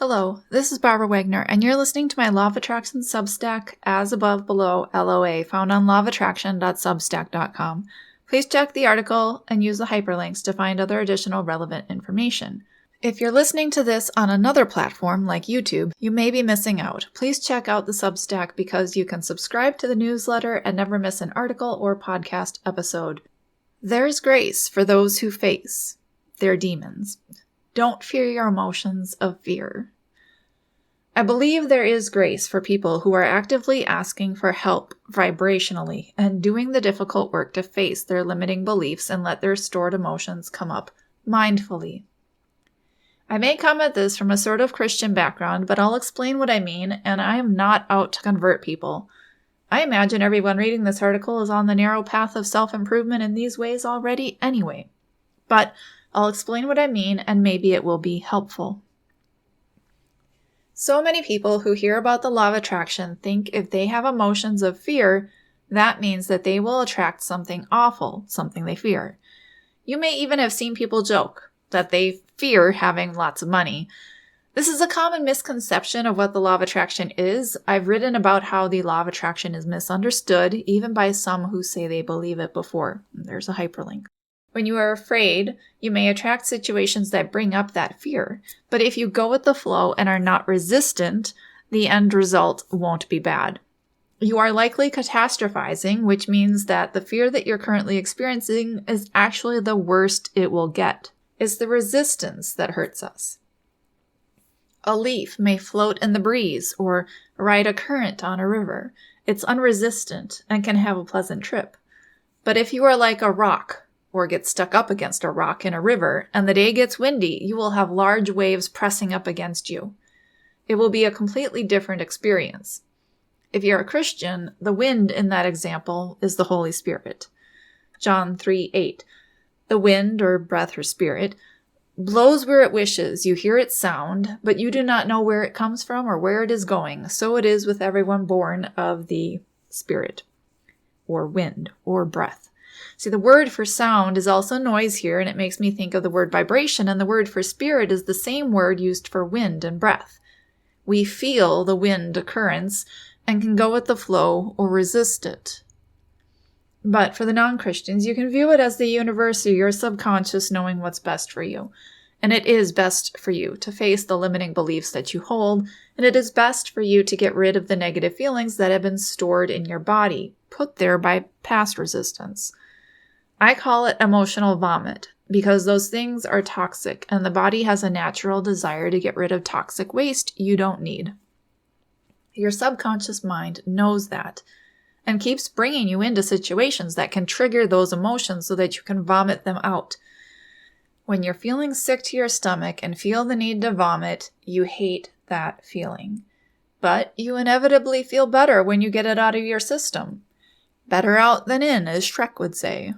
Hello, this is Barbara Wagner, and you're listening to my Law of Attraction Substack, As Above Below LOA, found on lawofattraction.substack.com. Please check the article and use the hyperlinks to find other additional relevant information. If you're listening to this on another platform like YouTube, you may be missing out. Please check out the Substack because you can subscribe to the newsletter and never miss an article or podcast episode. There's grace for those who face their demons. Don't fear your emotions of fear. I believe there is grace for people who are actively asking for help vibrationally and doing the difficult work to face their limiting beliefs and let their stored emotions come up mindfully. I may come at this from a sort of Christian background, but I'll explain what I mean, and I am not out to convert people. I imagine everyone reading this article is on the narrow path of self-improvement in these ways already anyway. But I'll explain what I mean, and maybe it will be helpful. So many people who hear about the law of attraction think if they have emotions of fear, that means that they will attract something awful, something they fear. You may even have seen people joke that they fear having lots of money. This is a common misconception of what the law of attraction is. I've written about how the law of attraction is misunderstood, even by some who say they believe it before. There's a hyperlink. When you are afraid, you may attract situations that bring up that fear. But if you go with the flow and are not resistant, the end result won't be bad. You are likely catastrophizing, which means that the fear that you're currently experiencing is actually the worst it will get. It's the resistance that hurts us. A leaf may float in the breeze or ride a current on a river. It's unresistant and can have a pleasant trip. But if you are like a rock, or get stuck up against a rock in a river, and the day gets windy, you will have large waves pressing up against you. It will be a completely different experience. If you're a Christian, the wind in that example is the Holy Spirit. John 3:8. The wind, or breath or spirit, blows where it wishes. You hear its sound, but you do not know where it comes from or where it is going. So it is with everyone born of the Spirit, or wind, or breath. See, the word for sound is also noise here, and it makes me think of the word vibration, and the word for spirit is the same word used for wind and breath. We feel the wind occurrence and can go with the flow or resist it. But for the non-Christians, you can view it as the universe or your subconscious knowing what's best for you. And it is best for you to face the limiting beliefs that you hold, and it is best for you to get rid of the negative feelings that have been stored in your body, put there by past resistance. I call it emotional vomit because those things are toxic and the body has a natural desire to get rid of toxic waste you don't need. Your subconscious mind knows that and keeps bringing you into situations that can trigger those emotions so that you can vomit them out. When you're feeling sick to your stomach and feel the need to vomit, you hate that feeling. But you inevitably feel better when you get it out of your system. Better out than in, as Shrek would say.